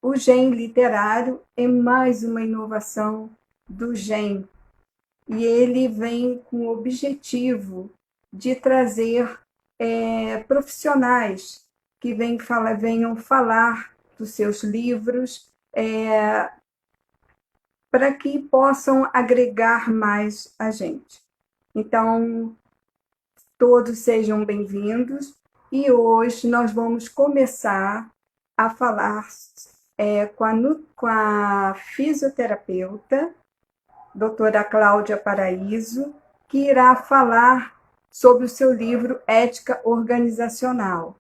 O GEM literário é mais uma inovação do GEM, e ele vem com o objetivo de trazer profissionais que venham falar dos seus livros, para que possam agregar mais a gente. Então, todos sejam bem-vindos, e hoje nós vamos começar a falar com a fisioterapeuta, doutora Cláudia Paraíso, que irá falar sobre o seu livro Ética Organizacional.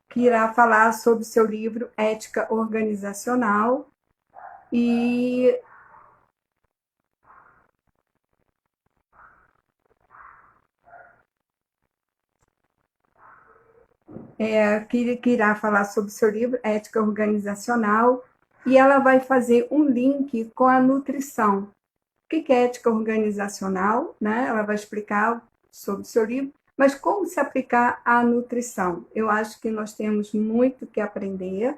Que irá falar sobre o seu livro Ética Organizacional, e que irá falar sobre o seu livro Ética Organizacional, e ela vai fazer um link com a nutrição. O que é ética organizacional? Né? Ela vai explicar sobre o seu livro, mas como se aplicar à nutrição? Eu acho que nós temos muito que aprender,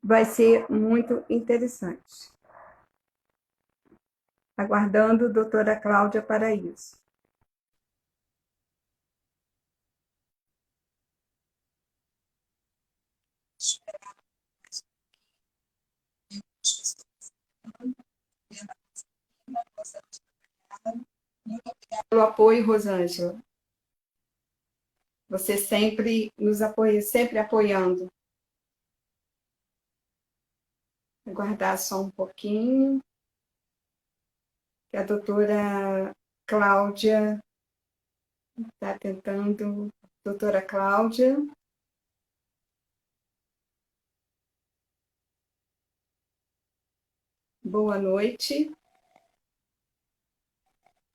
vai ser muito interessante. Aguardando a doutora Cláudia para isso. Pelo apoio, Rosângela. Você sempre nos apoia, sempre apoiando. Aguardar só um pouquinho, que a doutora Cláudia está tentando. Doutora Cláudia, boa noite.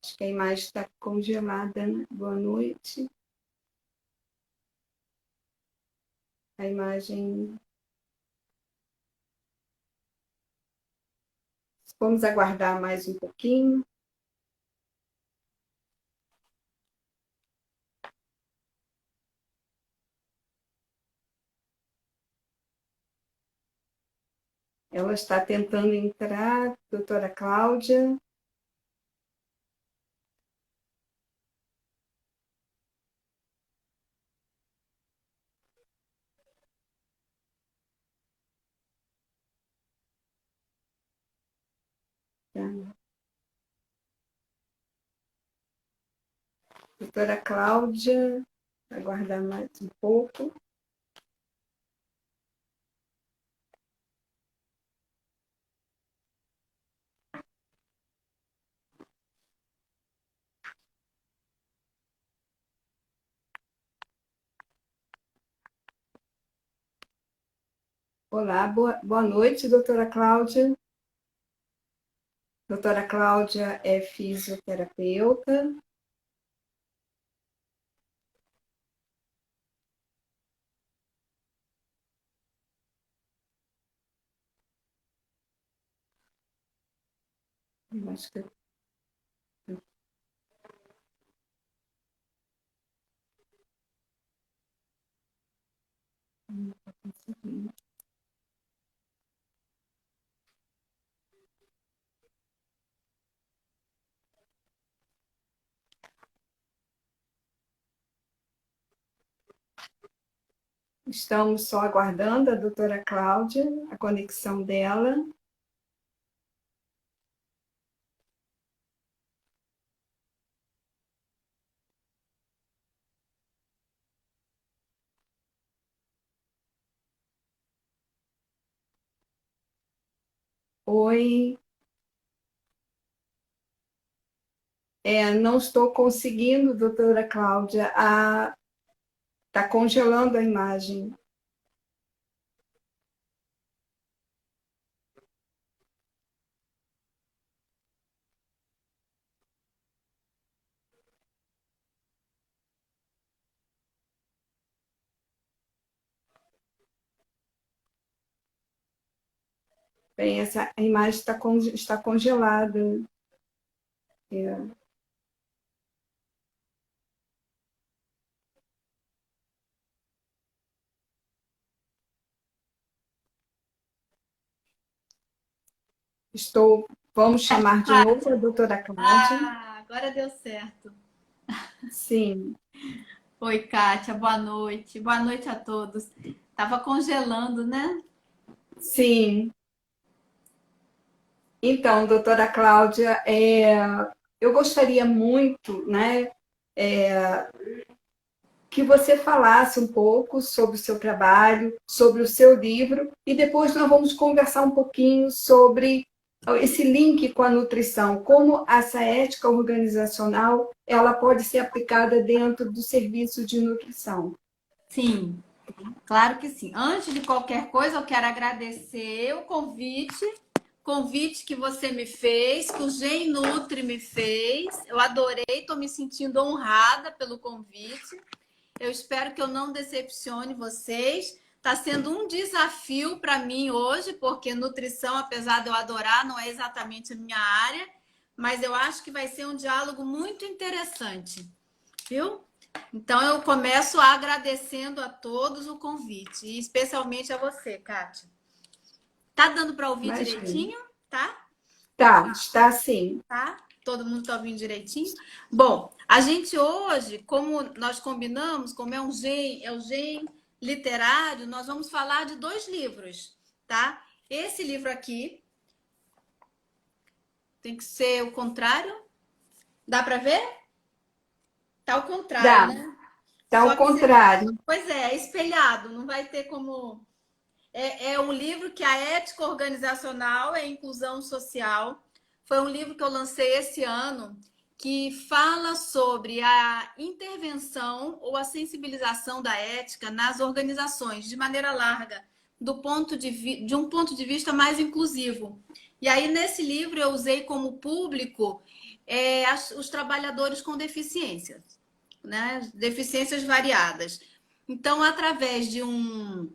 Acho que a imagem está congelada, né? Boa noite. A imagem. Vamos aguardar mais um pouquinho. Ela está tentando entrar, doutora Cláudia. Tá. Doutora Cláudia, aguardar mais um pouco. Olá, boa noite, doutora Cláudia. Doutora Cláudia é fisioterapeuta. Acho que estamos só aguardando a doutora Cláudia, a conexão dela. Oi, não estou conseguindo, doutora Cláudia, está congelando a imagem. Bem, essa a imagem está congelada. É. Vamos chamar de novo a doutora Cláudia. Agora deu certo. Sim, Oi, Kátia, boa noite. Boa noite a todos. Tava congelando, né? sim. Então, doutora Cláudia, eu gostaria muito, né, que você falasse um pouco sobre o seu trabalho, sobre o seu livro, e depois nós vamos conversar um pouquinho sobre esse link com a nutrição, como essa ética organizacional ela pode ser aplicada dentro do serviço de nutrição. Sim, claro que sim. Antes de qualquer coisa, eu quero agradecer o convite que você me fez, que o Gen Nutri me fez. Eu adorei, estou me sentindo honrada pelo convite. Eu espero que eu não decepcione vocês. Está sendo um desafio para mim hoje, porque nutrição, apesar de eu adorar, não é exatamente a minha área, mas eu acho que vai ser um diálogo muito interessante, viu? Então eu começo agradecendo a todos o convite, e especialmente a você, Kátia. Tá dando para ouvir Imagina. direitinho? Tá? Tá, está sim. Tá? Todo mundo tá ouvindo direitinho? Bom, a gente hoje, como nós combinamos, como é o gen literário, nós vamos falar de 2 livros, tá? Esse livro aqui tem que ser o contrário. Dá para ver? Tá ao contrário, Dá, né? está Só ao que contrário. pois é espelhado, não vai ter como. É um livro que a ética organizacional é inclusão social. Foi um livro que eu lancei esse ano que fala sobre a intervenção ou a sensibilização da ética nas organizações, de maneira larga, de um ponto de vista mais inclusivo. E aí, nesse livro, eu usei como público os trabalhadores com deficiências, né? Deficiências variadas. Então, através de um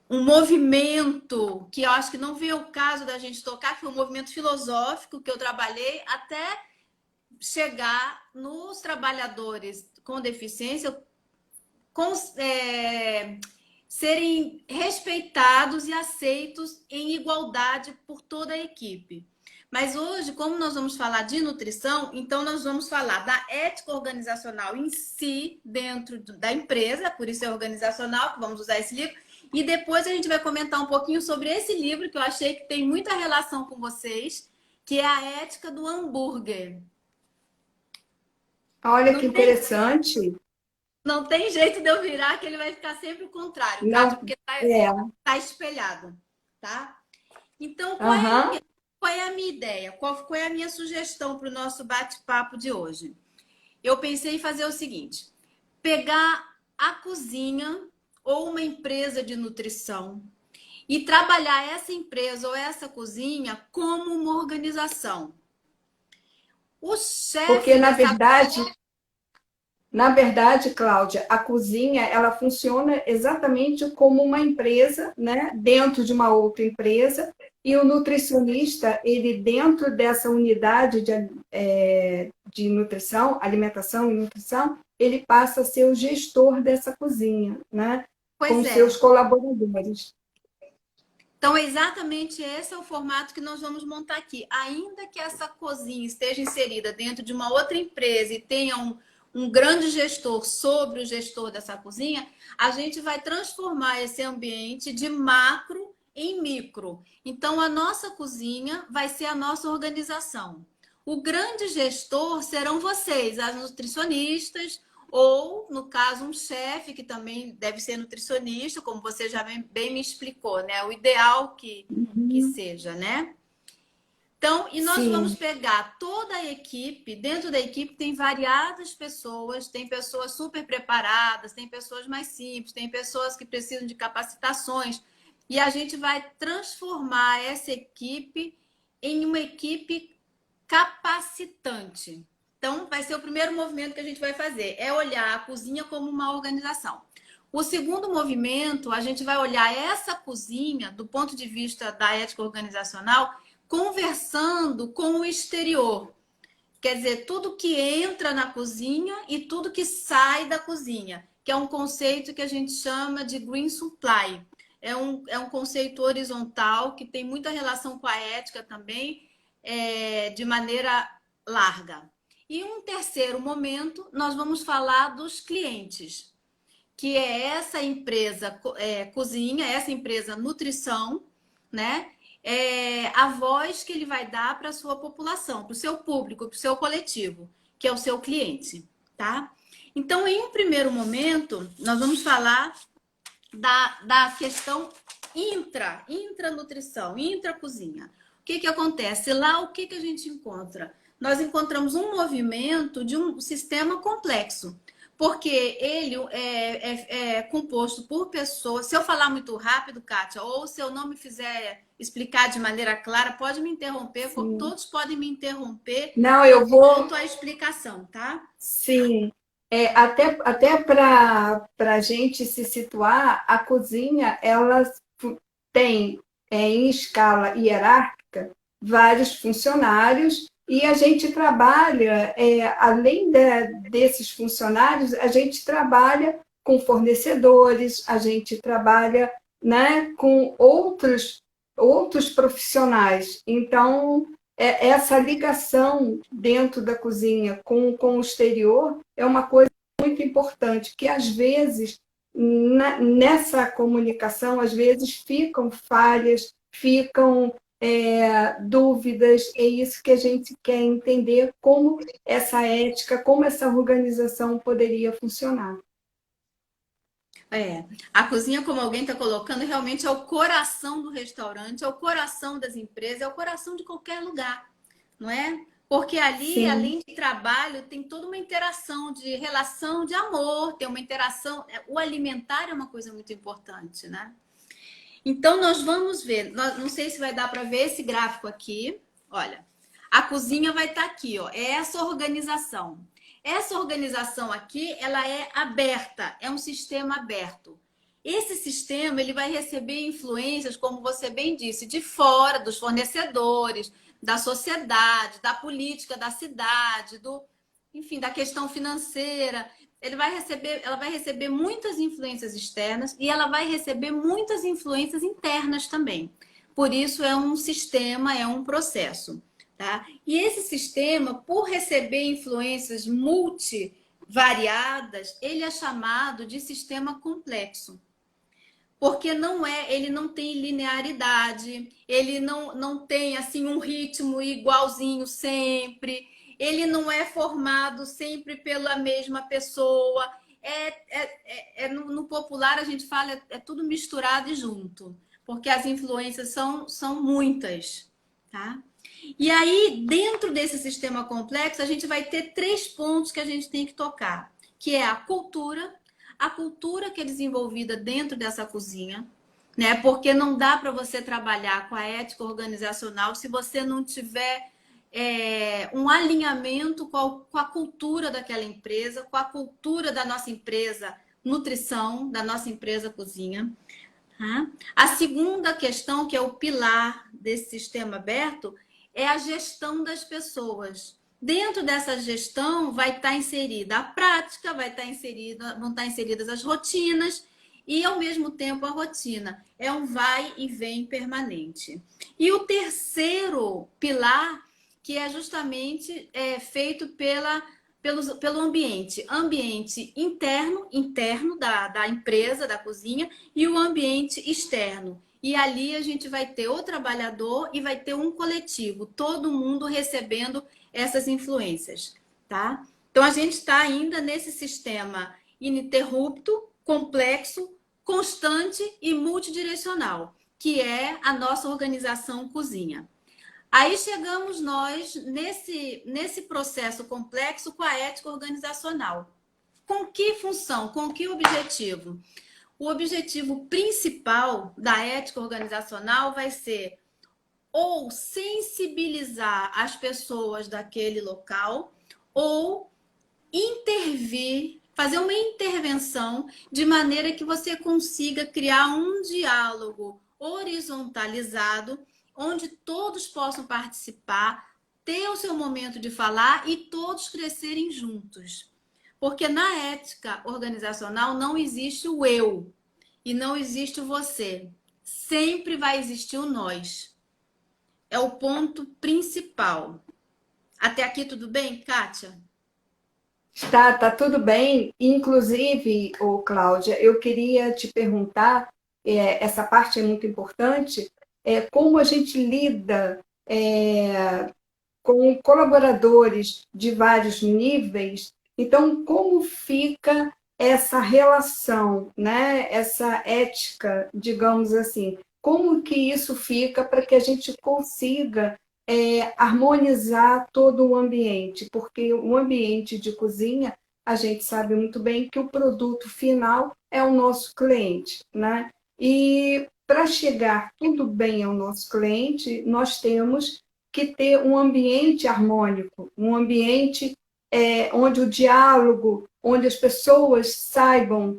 movimento que eu acho que não veio o caso da gente tocar, que foi um movimento filosófico que eu trabalhei até chegar nos trabalhadores com deficiência com, serem respeitados e aceitos em igualdade por toda a equipe. Mas hoje, como nós vamos falar de nutrição, então nós vamos falar da ética organizacional em si, dentro da empresa, por isso é organizacional, que vamos usar esse livro, e depois a gente vai comentar um pouquinho sobre esse livro, que eu achei que tem muita relação com vocês, que é a ética do hambúrguer. Olha que Não tem, interessante. não tem jeito de eu virar que ele vai ficar sempre o contrário, Kátia, Não, porque é. tá espelhado, tá? Então, Aham. qual é a minha ideia? Qual é a minha sugestão para o nosso bate-papo de hoje? Eu pensei em fazer o seguinte: pegar a cozinha ou uma empresa de nutrição e trabalhar essa empresa ou essa cozinha como uma organização. O Porque, chefe dessa. na verdade, Cláudia, a cozinha ela funciona exatamente como uma empresa, né, dentro de uma outra empresa, e o nutricionista, ele dentro dessa unidade de nutrição, alimentação e nutrição, ele passa a ser o gestor dessa cozinha, né, com Pois seus é. colaboradores. Então, exatamente esse é o formato que nós vamos montar aqui. Ainda que essa cozinha esteja inserida dentro de uma outra empresa e tenha um grande gestor sobre o gestor dessa cozinha, a gente vai transformar esse ambiente de macro em micro. Então, a nossa cozinha vai ser a nossa organização. O grande gestor serão vocês, as nutricionistas, ou, no caso, um chefe que também deve ser nutricionista, como você já bem me explicou, né? O ideal que seja, né? Então, e nós vamos Sim, pegar toda a equipe, dentro da equipe tem variadas pessoas, tem pessoas super preparadas, tem pessoas mais simples, tem pessoas que precisam de capacitações, e a gente vai transformar essa equipe em uma equipe capacitante. Então, vai ser o primeiro movimento que a gente vai fazer, é olhar a cozinha como uma organização. O segundo movimento, a gente vai olhar essa cozinha do ponto de vista da ética organizacional conversando com o exterior. Quer dizer, tudo que entra na cozinha e tudo que sai da cozinha, que é um conceito que a gente chama de green supply. É um conceito horizontal que tem muita relação com a ética também, de maneira larga. E um terceiro momento, nós vamos falar dos clientes, que é essa empresa cozinha, essa empresa nutrição, né? A voz que ele vai dar para a sua população, para o seu público, para o seu coletivo, que é o seu cliente, tá? Então, em um primeiro momento, nós vamos falar da questão intranutrição, intracozinha. O que acontece? Lá, o que a gente encontra? Nós encontramos um movimento de um sistema complexo, porque ele é composto por pessoas. Se eu falar muito rápido, Kátia, ou se eu não me fizer explicar de maneira clara, pode me interromper, Sim. todos podem me interromper. Não, eu vou. Volto à explicação, tá? Sim. Até para a gente se situar, a cozinha ela tem em escala hierárquica vários funcionários e a gente trabalha, além desses funcionários, a gente trabalha com fornecedores, a gente trabalha, né, com outros profissionais. Então, essa ligação dentro da cozinha com o exterior é uma coisa muito importante, que às vezes, nessa comunicação, às vezes ficam falhas, ficam dúvidas, é isso que a gente quer entender, como essa ética, como essa organização poderia funcionar. A cozinha, como alguém está colocando, realmente é o coração do restaurante, é o coração das empresas, é o coração de qualquer lugar, não é? Porque ali, Sim. Além de trabalho, tem toda uma interação de relação de amor, tem uma interação. O alimentar é uma coisa muito importante, né? Então, nós vamos ver. Não sei se vai dar para ver esse gráfico aqui. Olha, a cozinha vai estar aqui, ó. É essa organização. Essa organização aqui, ela é aberta, é um sistema aberto. Esse sistema, ele vai receber influências, como você bem disse, de fora, dos fornecedores, da sociedade, da política da cidade, enfim, da questão financeira. Ela vai receber muitas influências externas e ela vai receber muitas influências internas também. Por isso, é um sistema, é um processo. Tá? E esse sistema, por receber influências multivariadas, ele é chamado de sistema complexo. Porque ele não tem linearidade, ele não tem assim um ritmo igualzinho sempre, ele não é formado sempre pela mesma pessoa. No popular a gente fala, é tudo misturado e junto, porque as influências são muitas, tá? E aí, dentro desse sistema complexo, a gente vai ter 3 pontos que a gente tem que tocar, que é a cultura que é desenvolvida dentro dessa cozinha, né? Porque não dá para você trabalhar com a ética organizacional se você não tiver um alinhamento com a cultura daquela empresa, com a cultura da nossa empresa nutrição, da nossa empresa cozinha. Tá? A segunda questão, que é o pilar desse sistema aberto, é a gestão das pessoas. Dentro dessa gestão vai estar inserida a prática, vão estar inseridas as rotinas e, ao mesmo tempo, a rotina. É um vai e vem permanente. E o terceiro pilar, que é justamente feito pelo ambiente interno da empresa, da cozinha, e o ambiente externo. E ali a gente vai ter o trabalhador e vai ter um coletivo, todo mundo recebendo essas influências, tá? Então a gente está ainda nesse sistema ininterrupto, complexo, constante e multidirecional, que é a nossa organização cozinha. Aí chegamos nós nesse processo complexo com a ética organizacional. Com que função? Com que objetivo? O objetivo principal da ética organizacional vai ser ou sensibilizar as pessoas daquele local ou intervir, fazer uma intervenção de maneira que você consiga criar um diálogo horizontalizado onde todos possam participar, ter o seu momento de falar e todos crescerem juntos. Porque na ética organizacional não existe o eu e não existe o você. Sempre vai existir o nós. É o ponto principal. Até aqui tudo bem, Kátia? Tá tudo bem. Inclusive, Cláudia, eu queria te perguntar, essa parte é muito importante, como a gente lida com colaboradores de vários níveis. Então, como fica essa relação, né? Essa ética, digamos assim? Como que isso fica para que a gente consiga harmonizar todo o ambiente? Porque o ambiente de cozinha, a gente sabe muito bem que o produto final é o nosso cliente, né? E para chegar tudo bem ao nosso cliente, nós temos que ter um ambiente harmônico, um ambiente onde o diálogo, onde as pessoas saibam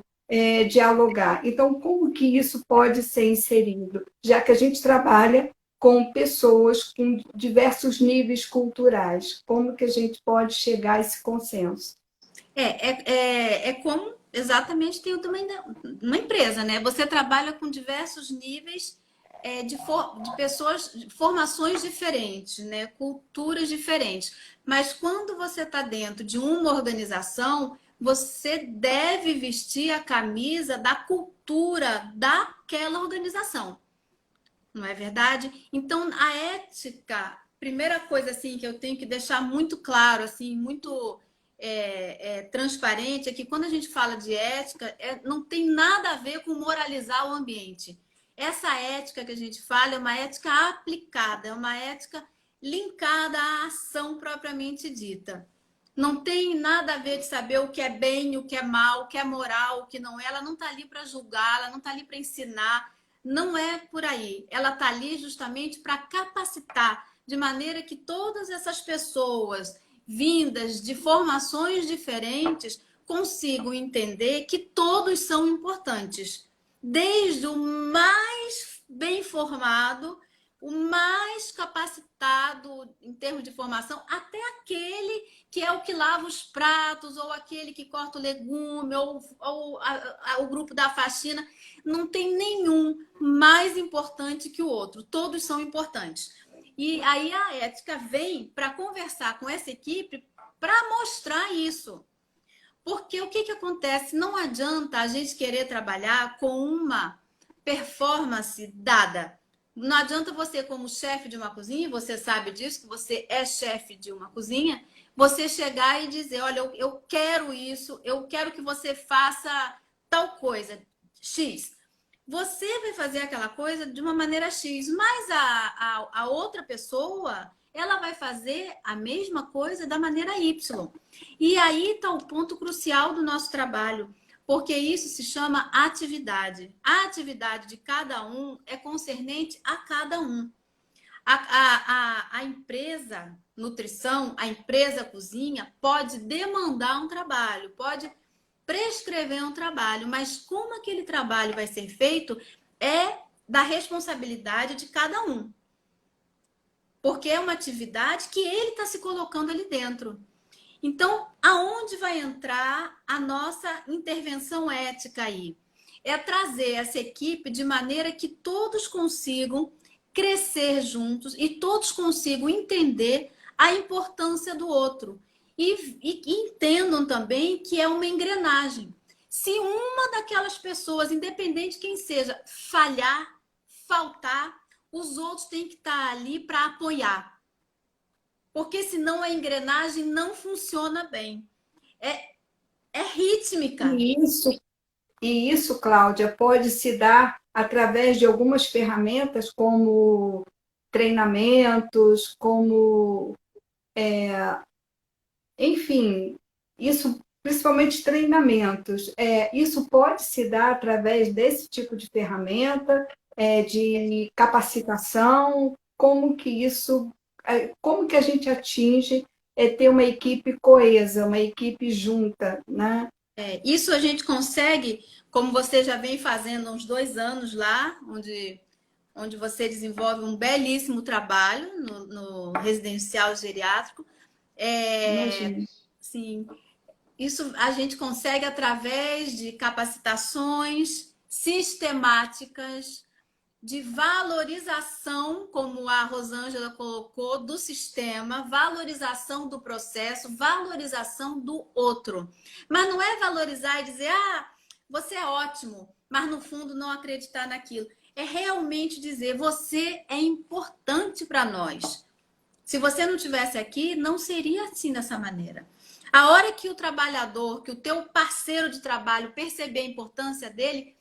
dialogar. Então, como que isso pode ser inserido? Já que a gente trabalha com pessoas com diversos níveis culturais, como que a gente pode chegar a esse consenso? É como exatamente tem também uma empresa, né? Você trabalha com diversos níveis de pessoas, de formações diferentes, né? Culturas diferentes. Mas quando você está dentro de uma organização, você deve vestir a camisa da cultura daquela organização. Não é verdade? Então, a ética, primeira coisa assim que eu tenho que deixar muito claro, assim, muito transparente, é que quando a gente fala de ética, não tem nada a ver com moralizar o ambiente. Essa ética que a gente fala é uma ética aplicada, é uma ética linkada à ação propriamente dita. Não tem nada a ver de saber o que é bem, o que é mal, o que é moral, o que não é. Ela não está ali para julgar, ela não está ali para ensinar. Não é por aí. Ela está ali justamente para capacitar, de maneira que todas essas pessoas vindas de formações diferentes consigam entender que todos são importantes. Desde o mais bem formado, o mais capacitado em termos de formação, até aquele que é o que lava os pratos, ou aquele que corta o legume, ou o grupo da faxina. Não tem nenhum mais importante que o outro. Todos são importantes. E aí a ética vem para conversar com essa equipe para mostrar isso. Porque o que acontece? Não adianta a gente querer trabalhar com uma performance dada. Não adianta você, como chefe de uma cozinha, você sabe disso, que você é chefe de uma cozinha, você chegar e dizer: olha, eu quero isso, eu quero que você faça tal coisa, X. Você vai fazer aquela coisa de uma maneira X, mas a outra pessoa, ela vai fazer a mesma coisa da maneira Y. E aí está o ponto crucial do nosso trabalho, porque isso se chama atividade. A atividade de cada um é concernente a cada um. A empresa nutrição, a empresa cozinha, pode demandar um trabalho, pode prescrever um trabalho, mas como aquele trabalho vai ser feito é da responsabilidade de cada um. Porque é uma atividade que ele está se colocando ali dentro. Então, aonde vai entrar a nossa intervenção ética aí? É trazer essa equipe de maneira que todos consigam crescer juntos e todos consigam entender a importância do outro. E entendam também que é uma engrenagem. Se uma daquelas pessoas, independente de quem seja, falhar, faltar, os outros têm que estar ali para apoiar. Porque senão a engrenagem não funciona bem. É, é rítmica. E isso, e isso, Cláudia, pode se dar através de algumas ferramentas como treinamentos, como, enfim, isso, principalmente treinamentos. Isso pode se dar através desse tipo de ferramenta, de capacitação, como que a gente atinge ter uma equipe coesa, uma equipe junta, né? Isso a gente consegue, como você já vem fazendo há uns 2 anos lá, onde onde você desenvolve um belíssimo trabalho no residencial geriátrico. Imagino. Sim, isso a gente consegue através de capacitações sistemáticas, de valorização, como a Rosângela colocou, do sistema, valorização do processo, valorização do outro. Mas não é valorizar e dizer, você é ótimo, mas no fundo não acreditar naquilo. É realmente dizer, você é importante para nós. Se você não tivesse aqui, não seria assim dessa maneira. A hora que o trabalhador, que o teu parceiro de trabalho perceber a importância dele,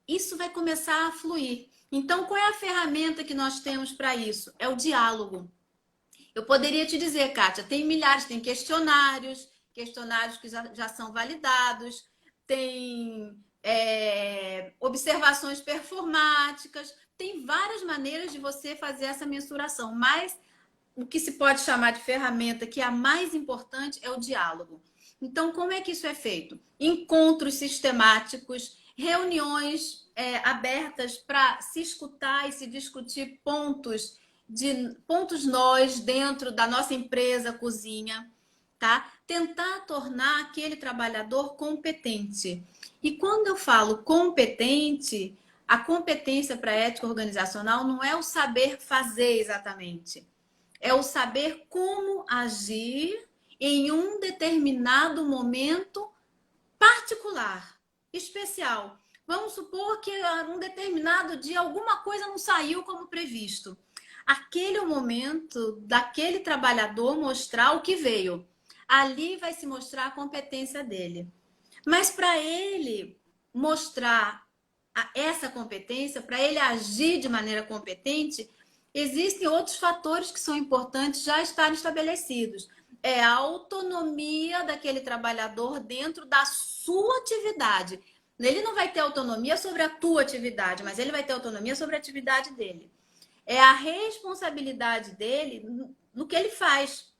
isso vai começar a fluir. Então, qual é a ferramenta que nós temos para isso? É o diálogo. Eu poderia te dizer, Kátia, tem milhares, tem questionários que já são validados, tem observações performáticas, tem várias maneiras de você fazer essa mensuração, mas o que se pode chamar de ferramenta, que é a mais importante, é o diálogo. Então, como é que isso é feito? Encontros sistemáticos, reuniões abertas para se escutar e se discutir pontos nós dentro da nossa empresa cozinha, tá? Tentar tornar aquele trabalhador competente. E quando eu falo competente, a competência para a ética organizacional não é o saber fazer exatamente, é o saber como agir em um determinado momento particular, especial. Vamos supor que um determinado dia alguma coisa não saiu como previsto. Aquele é o momento daquele trabalhador mostrar o que veio. Ali vai se mostrar a competência dele. Mas para ele mostrar essa competência, para ele agir de maneira competente, existem outros fatores que são importantes já estarem estabelecidos. É a autonomia daquele trabalhador dentro da sua atividade. Ele não vai ter autonomia sobre a tua atividade, mas ele vai ter autonomia sobre a atividade dele. É a responsabilidade dele no que ele faz.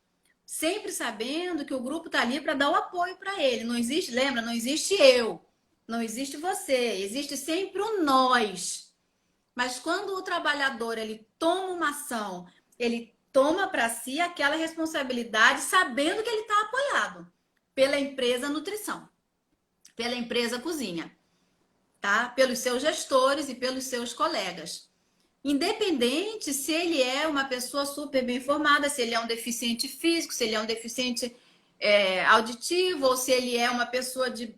Sempre sabendo que o grupo está ali para dar o apoio para ele. Não existe, lembra, não existe eu, não existe você, existe sempre o nós. Mas quando o trabalhador ele toma uma ação, ele toma para si aquela responsabilidade, sabendo que ele está apoiado pela empresa nutrição, pela empresa cozinha, tá? Pelos seus gestores e pelos seus colegas. Independente se ele é uma pessoa super bem formada, se ele é um deficiente físico, se ele é um deficiente auditivo, ou se ele é uma pessoa de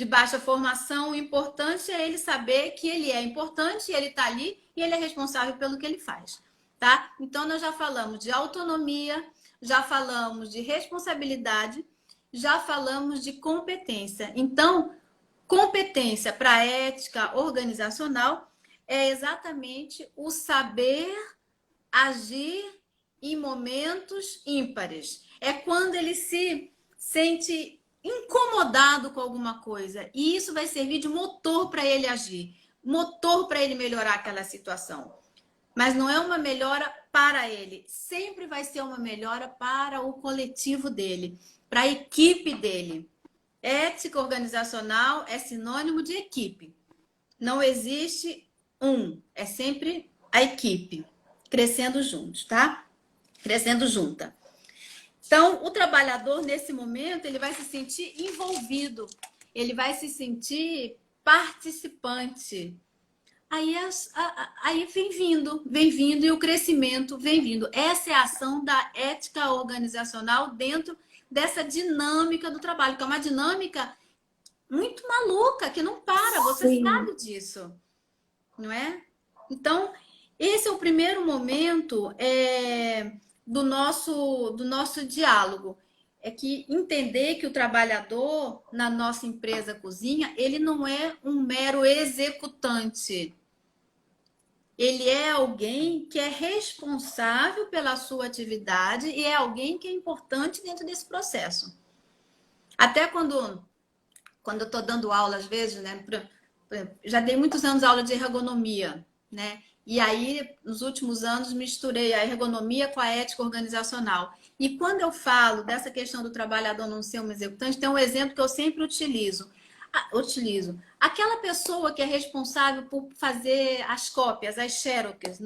baixa formação, o importante é ele saber que ele é importante, ele está ali e ele é responsável pelo que ele faz, tá? Então, nós já falamos de autonomia, já falamos de responsabilidade, já falamos de competência. Então, competência para ética organizacional é exatamente o saber agir em momentos ímpares. É quando ele se sente incomodado com alguma coisa. E isso vai servir de motor para ele agir, motor para ele melhorar aquela situação. Mas não é uma melhora para ele, sempre vai ser uma melhora para o coletivo dele, para a equipe dele. Ética organizacional é sinônimo de equipe. Não existe é sempre a equipe crescendo juntos, tá? Crescendo junta. Então, o trabalhador, nesse momento, ele vai se sentir envolvido, ele vai se sentir participante. Aí vem vindo e o crescimento vem vindo. Essa é a ação da ética organizacional dentro dessa dinâmica do trabalho, que é uma dinâmica muito maluca, que não para, você Sim. sabe disso, não é? Então, esse é o primeiro momento do nosso diálogo. É que entender que o trabalhador na nossa empresa cozinha, ele não é um mero executante. Ele é alguém que é responsável pela sua atividade e é alguém que é importante dentro desse processo. Até quando eu estou dando aula, às vezes, né? Já dei muitos anos aula de ergonomia, né? E aí, nos últimos anos, misturei a ergonomia com a ética organizacional. E quando eu falo dessa questão do trabalhador não ser um executante, tem um exemplo que eu sempre utilizo. Utilizo. Aquela pessoa que é responsável por fazer as cópias, as xerox,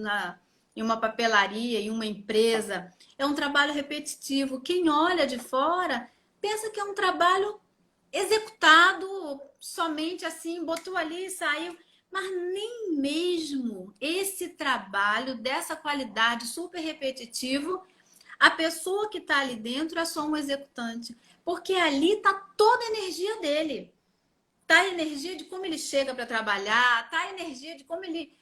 em uma papelaria, em uma empresa, é um trabalho repetitivo. Quem olha de fora pensa que é um trabalho executado somente assim, botou ali e saiu. Mas nem mesmo esse trabalho dessa qualidade super repetitivo, a pessoa que está ali dentro é só um executante. Porque ali está toda a energia dele. Tá a energia de como ele chega para trabalhar, tá a energia de como ele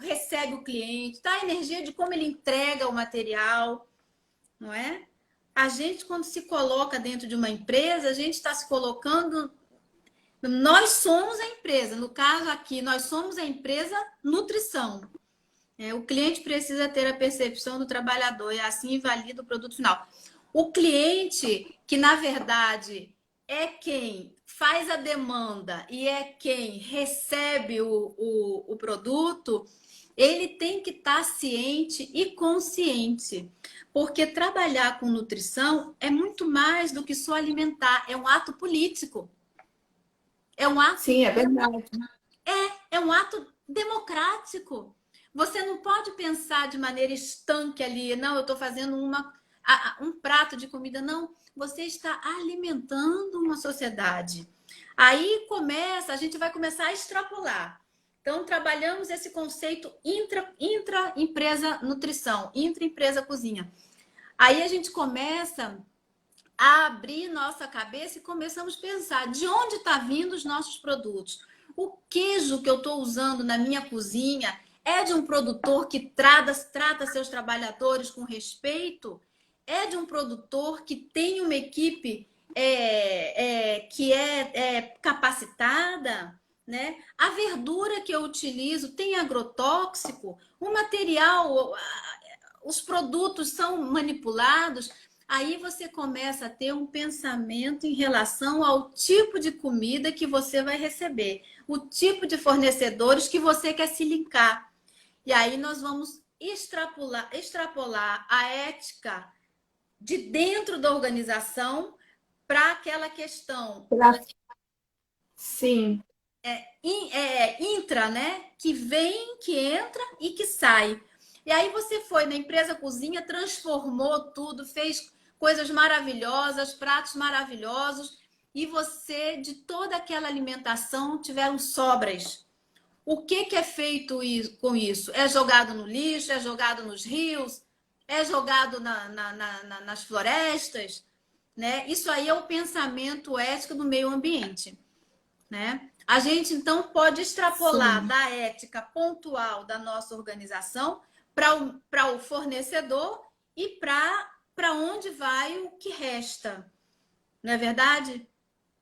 recebe o cliente, tá a energia de como ele entrega o material, não é? A gente, quando se coloca dentro de uma empresa, a gente está se colocando. Nós somos a empresa. No caso aqui, nós somos a empresa nutrição. O cliente precisa ter a percepção do trabalhador e assim valida o produto final. O cliente, que na verdade é quem faz a demanda e é quem recebe o produto, ele tem que estar ciente e consciente. Porque trabalhar com nutrição é muito mais do que só alimentar, é um ato político. É um ato, Sim, é verdade. é um ato democrático. Você não pode pensar de maneira estanque ali, não, eu estou fazendo um prato de comida. Não, você está alimentando uma sociedade. Aí a gente vai começar a extrapolar. Então, trabalhamos esse conceito intra-empresa nutrição, intra-empresa cozinha. Aí a gente começa a abrir nossa cabeça e começamos a pensar de onde está vindo os nossos produtos. O queijo que eu estou usando na minha cozinha é de um produtor que trata seus trabalhadores com respeito? É de um produtor que tem uma equipe que é capacitada? Né? A verdura que eu utilizo tem agrotóxico? O material, os produtos são manipulados? Aí você começa a ter um pensamento em relação ao tipo de comida que você vai receber, o tipo de fornecedores que você quer se linkar. E aí nós vamos extrapolar a ética de dentro da organização para aquela questão Sim, intra, né? Que vem, que entra e que sai. E aí você foi na empresa cozinha, transformou tudo, fez coisas maravilhosas, pratos maravilhosos, e você, de toda aquela alimentação, tiveram sobras. O que é feito com isso? É jogado no lixo, é jogado nos rios, é jogado nas florestas, né? Isso aí é o pensamento ético do meio ambiente, né? A gente então pode extrapolar sim, da ética pontual da nossa organização para o fornecedor e para onde vai o que resta. Não é verdade?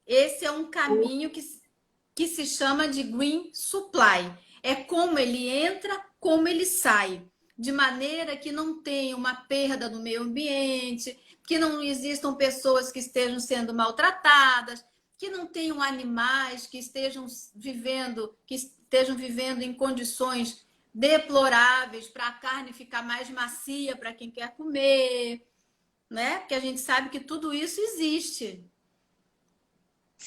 Esse é um caminho que se chama de green supply. É como ele entra, como ele sai, de maneira que não tenha uma perda do meio ambiente, que não existam pessoas que estejam sendo maltratadas, que não tenham animais que estejam vivendo em condições deploráveis para a carne ficar mais macia para quem quer comer, né? Porque a gente sabe que tudo isso existe,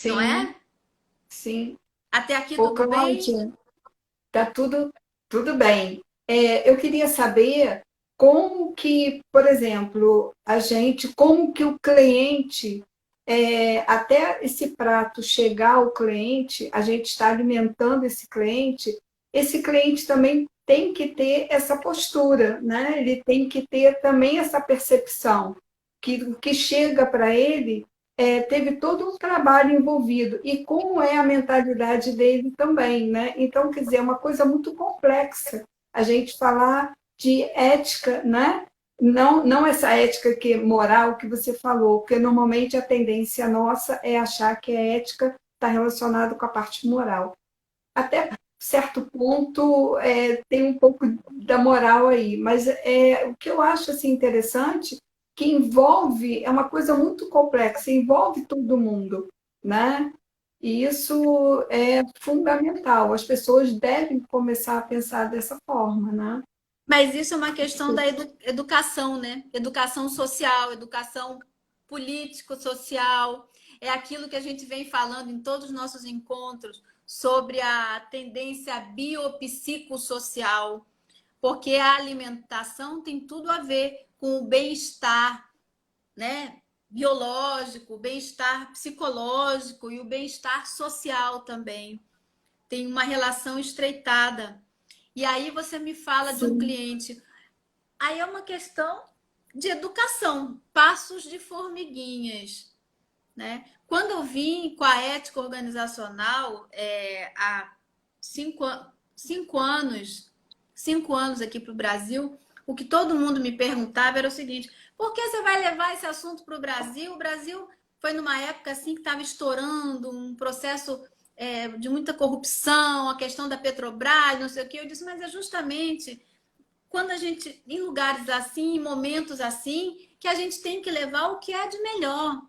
não sim, é? sim. Até aqui Ô, tudo bem? Cláudia, tá tudo bem. Eu queria saber como que, por exemplo, como que o cliente, até esse prato chegar ao cliente, a gente está alimentando esse cliente também tem que ter essa postura, né? Ele tem que ter também essa percepção que o que chega para ele teve todo um trabalho envolvido e como é a mentalidade dele também, né? Então, quer dizer, é uma coisa muito complexa a gente falar de ética, né? Não essa ética que moral que você falou, porque normalmente a tendência nossa é achar que a ética está relacionada com a parte moral. Até certo ponto tem um pouco da moral aí, mas o que eu acho assim, interessante que envolve, é uma coisa muito complexa, envolve todo mundo, né? E isso é fundamental, as pessoas devem começar a pensar dessa forma, né? Mas isso é uma questão da educação, né? Educação social, educação político, social, é aquilo que a gente vem falando em todos os nossos encontros sobre a tendência biopsicossocial, porque a alimentação tem tudo a ver com o bem-estar, né, biológico, o bem-estar psicológico e o bem-estar social também. Tem uma relação estreitada. E aí você me fala de um Sim, cliente. Aí é uma questão de educação, passos de formiguinhas, né? Quando eu vim com a ética organizacional há 5 anos, 5 anos aqui para o Brasil, o que todo mundo me perguntava era o seguinte: por que você vai levar esse assunto para o Brasil? O Brasil foi numa época assim que estava estourando um processo de muita corrupção, a questão da Petrobras, não sei o quê. Eu disse, mas é justamente quando a gente, em lugares assim, em momentos assim, que a gente tem que levar o que é de melhor.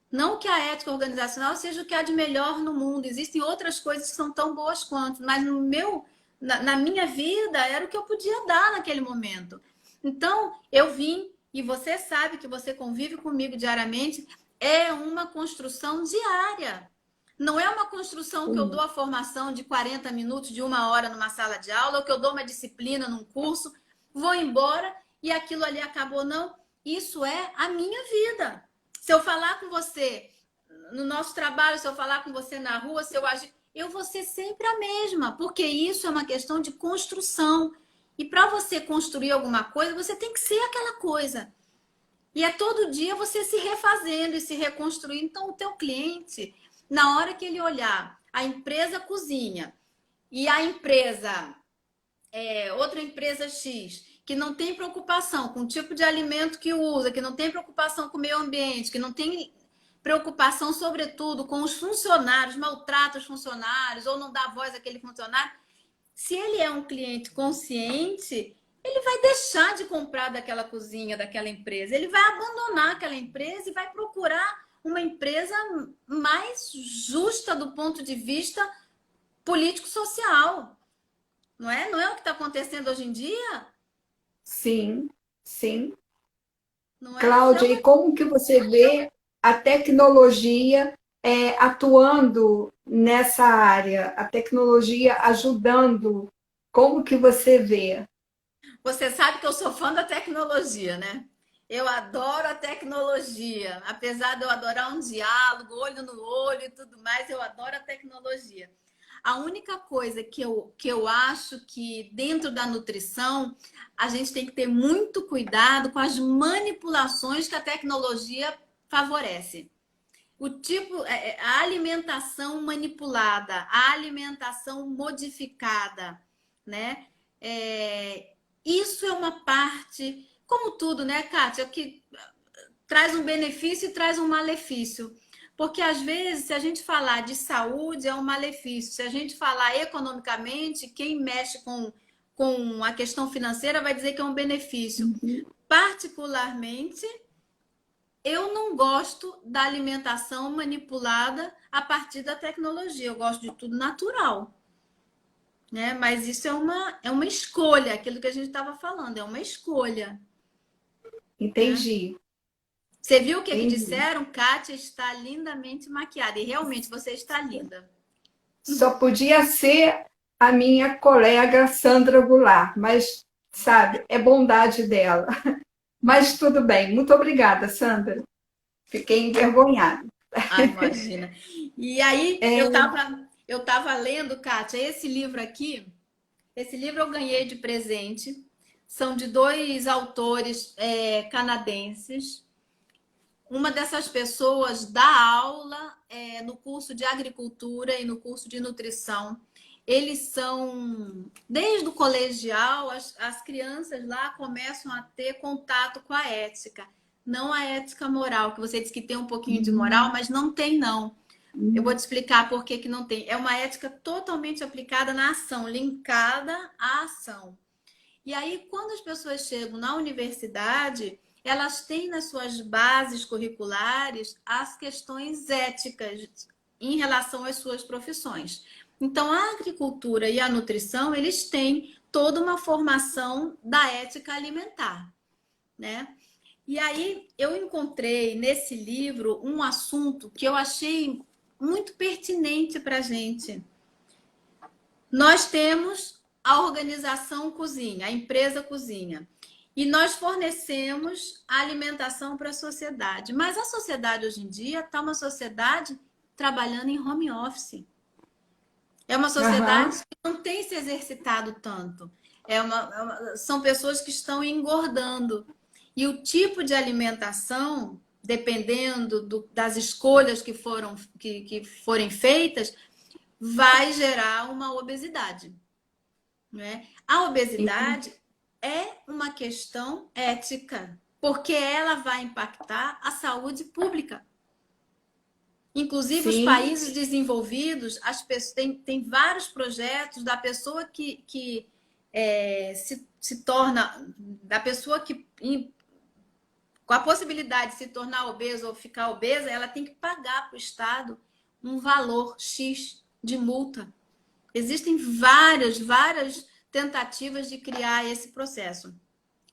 Não que a ética organizacional seja o que há de melhor no mundo. Existem outras coisas que são tão boas quanto, mas na minha vida era o que eu podia dar naquele momento. Então, eu vim, e você sabe que você convive comigo diariamente, é uma construção diária. Não é uma construção que eu dou sim, a formação de 40 minutos, de 1 hora numa sala de aula, ou que eu dou uma disciplina num curso, vou embora e aquilo ali acabou. Não, isso é a minha vida. Se eu falar com você no nosso trabalho, se eu falar com você na rua, se eu agir, eu vou ser sempre a mesma, porque isso é uma questão de construção. E para você construir alguma coisa, você tem que ser aquela coisa. E é todo dia você se refazendo e se reconstruindo. Então, o teu cliente, na hora que ele olhar a empresa cozinha e a empresa, outra empresa X, que não tem preocupação com o tipo de alimento que usa, que não tem preocupação com o meio ambiente, que não tem preocupação, sobretudo, com os funcionários, maltrata os funcionários ou não dá voz àquele funcionário, se ele é um cliente consciente, ele vai deixar de comprar daquela cozinha, daquela empresa. Ele vai abandonar aquela empresa e vai procurar uma empresa mais justa do ponto de vista político-social. Não é? Não é o que está acontecendo hoje em dia? sim, sim. Não é? Cláudia, Então, e como que você vê a tecnologia atuando nessa área, a tecnologia ajudando? Como que você vê? você sabe que eu sou fã da tecnologia, né? Eu adoro a tecnologia. Apesar de eu adorar um diálogo, olho no olho e tudo mais, eu adoro a tecnologia. A única coisa que eu acho que dentro da nutrição a gente tem que ter muito cuidado com as manipulações que a tecnologia favorece. O tipo, a alimentação manipulada, a alimentação modificada, né? Isso é uma parte, como tudo, né, Kátia, que traz um benefício e traz um malefício. Porque às vezes, se a gente falar de saúde, é um malefício. Se a gente falar economicamente, quem mexe com a questão financeira vai dizer que é um benefício. Uhum. Particularmente, eu não gosto da alimentação manipulada a partir da tecnologia. Eu gosto de tudo natural, né? Mas isso é uma escolha, aquilo que a gente estava falando, é uma escolha, né? Entendi, Você viu o que entendi. disseram? Kátia está lindamente maquiada. E realmente você está linda. Só podia ser a minha colega Sandra Goulart, mas, sabe, é bondade dela. Mas tudo bem. Muito obrigada, Sandra. Fiquei envergonhada. Ai, imagina. E aí, É, eu tava lendo, Kátia, esse livro aqui. Esse livro eu ganhei de presente. São de dois autores canadenses. Uma dessas pessoas dá aula no curso de agricultura e no curso de nutrição. Eles são, desde o colegial, as crianças lá começam a ter contato com a ética. Não a ética moral, que você disse que tem um pouquinho de moral, mas não tem, não. Eu vou te explicar por que não tem. É uma ética totalmente aplicada na ação, linkada à ação. E aí, quando as pessoas chegam na universidade, elas têm nas suas bases curriculares as questões éticas em relação às suas profissões. Então, a agricultura e a nutrição, eles têm toda uma formação da ética alimentar, né? E aí eu encontrei nesse livro um assunto que eu achei muito pertinente para a gente. Nós temos a organização cozinha, a empresa cozinha. E nós fornecemos a alimentação para a sociedade. Mas a sociedade hoje em dia está uma sociedade trabalhando em home office. É uma Aham, sociedade que não tem se exercitado tanto. São pessoas que estão engordando. E o tipo de alimentação, dependendo das escolhas que forem feitas, vai gerar uma obesidade. Né? A obesidade é uma questão ética, porque ela vai impactar a saúde pública. Inclusive, os sim, países desenvolvidos, as pessoas, tem vários projetos da pessoa que se torna, da pessoa que, com a possibilidade de se tornar obesa ou ficar obesa, ela tem que pagar para o Estado um valor X de multa. Existem várias tentativas de criar esse processo.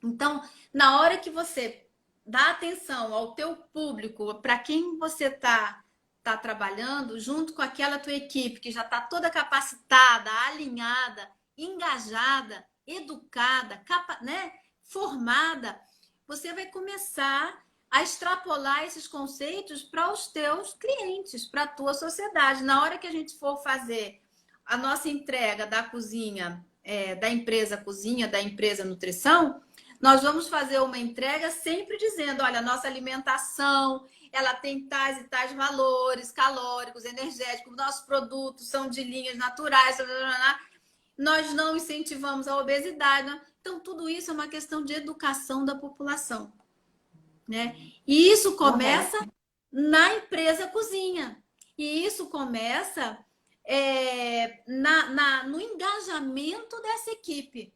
Então, na hora que você dá atenção ao teu público, para quem você tá trabalhando, junto com aquela tua equipe que já está toda capacitada, alinhada, engajada, educada, né, formada, você vai começar a extrapolar esses conceitos para os teus clientes, para a tua sociedade. Na hora que a gente for fazer a nossa entrega da cozinha, da empresa cozinha, da empresa nutrição, nós vamos fazer uma entrega sempre dizendo, olha, a nossa alimentação, ela tem tais e tais valores calóricos, energéticos, nossos produtos são de linhas naturais, nós não incentivamos a obesidade. Né? Então, tudo isso é uma questão de educação da população. Né? E isso começa correto. na empresa cozinha. E isso começa no engajamento dessa equipe.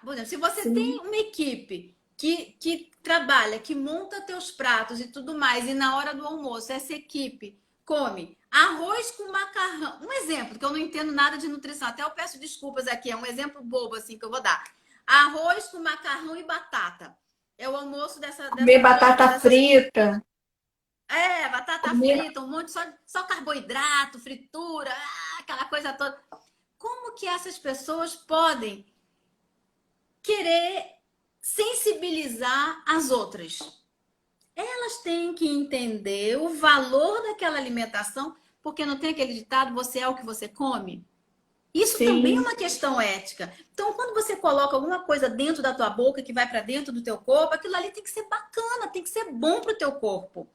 Por exemplo, se você tem Sim, uma equipe que trabalha, que monta teus pratos e tudo mais, e na hora do almoço essa equipe come arroz com macarrão. Um exemplo, que eu não entendo nada de nutrição, até eu peço desculpas aqui, é um exemplo bobo assim que eu vou dar. Arroz com macarrão e batata. É o almoço comer batata dessas. frita, Batata comer, frita, um monte só carboidrato, fritura, aquela coisa toda. Como que essas pessoas podem querer sensibilizar as outras? Elas têm que entender o valor daquela alimentação, porque não tem aquele ditado, você é o que você come? Isso também é sim, uma questão ética. Então, quando você coloca alguma coisa dentro da tua boca que vai para dentro do teu corpo, aquilo ali tem que ser bacana, tem que ser bom para o teu corpo.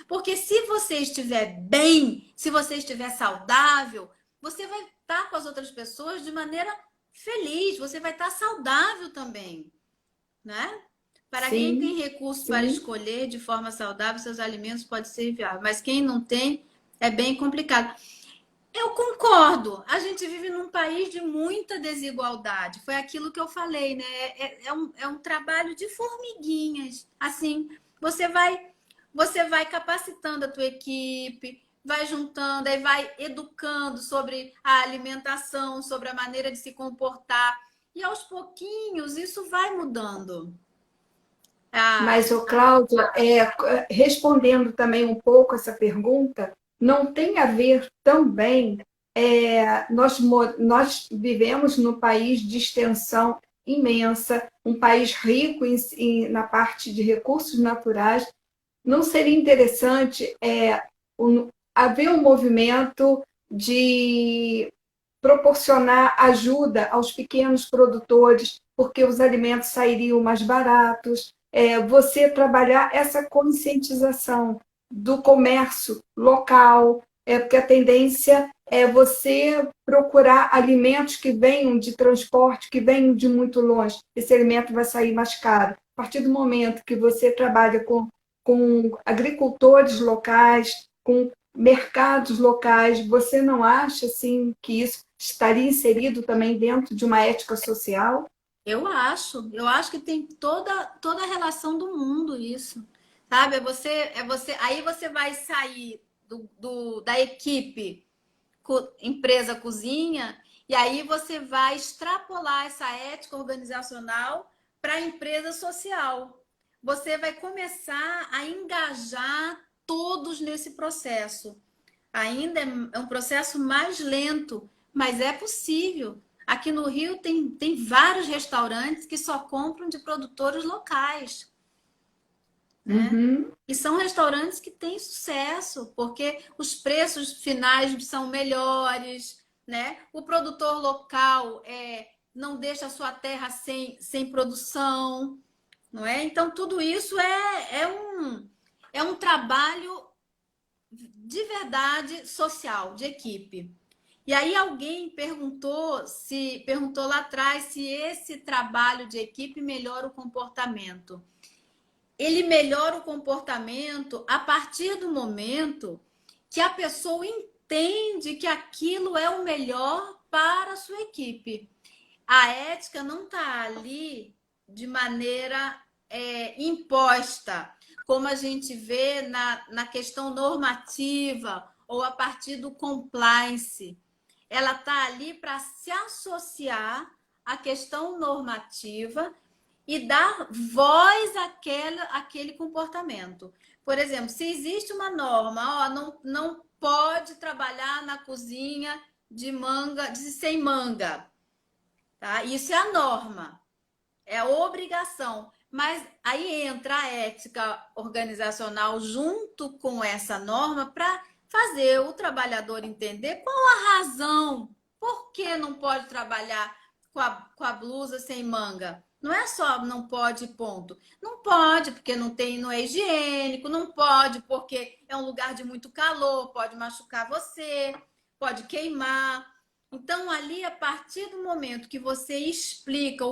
Porque se você estiver bem, se você estiver saudável, você vai estar com as outras pessoas de maneira feliz, você vai estar saudável também, né? Para quem tem sim, recurso para sim, escolher de forma saudável, seus alimentos pode ser viável. Mas quem não tem, é bem complicado. Eu concordo. A gente vive num país de muita desigualdade. Foi aquilo que eu falei, né? É um trabalho de formiguinhas. Assim, você vai, você vai capacitando a tua equipe, vai juntando, aí vai educando sobre a alimentação, sobre a maneira de se comportar. E aos pouquinhos isso vai mudando. Ah, mas, ô, Cláudia, respondendo também um pouco essa pergunta, não tem a ver também, nós vivemos num país de extensão imensa, um país rico na parte de recursos naturais. Não seria interessante haver um movimento de proporcionar ajuda aos pequenos produtores, porque os alimentos sairiam mais baratos, você trabalhar essa conscientização do comércio local, porque a tendência é você procurar alimentos que venham de transporte, que venham de muito longe. Esse alimento vai sair mais caro. A partir do momento que você trabalha com agricultores locais, com mercados locais, você não acha assim que isso estaria inserido também dentro de uma ética social? eu acho que tem toda a relação do mundo isso. Sabe? Aí você vai sair da equipe empresa cozinha, e aí você vai extrapolar essa ética organizacional para a empresa social. você vai começar a engajar todos nesse processo. Ainda é um processo mais lento, mas é possível. Aqui no Rio tem vários restaurantes que só compram de produtores locais, né? Uhum. E são restaurantes que têm sucesso, porque os preços finais são melhores, né? O produtor local não deixa a sua terra sem produção, não é? Então, tudo isso é um trabalho de verdade social, de equipe. E aí alguém perguntou lá atrás se esse trabalho de equipe melhora o comportamento. Ele melhora o comportamento a partir do momento que a pessoa entende que aquilo é o melhor para a sua equipe. A ética não está ali de maneira imposta, como a gente vê na questão normativa ou a partir do compliance. Ela está ali para se associar à questão normativa e dar voz àquele comportamento. Por exemplo, se existe uma norma, não pode trabalhar na cozinha sem manga. Tá? Isso é a norma, é a obrigação. Mas aí entra a ética organizacional junto com essa norma para fazer o trabalhador entender qual a razão, por que não pode trabalhar com a blusa sem manga. Não é só não pode, ponto. Não pode porque não é higiênico, não pode porque é um lugar de muito calor, pode machucar você, pode queimar. Então, ali, a partir do momento que você explica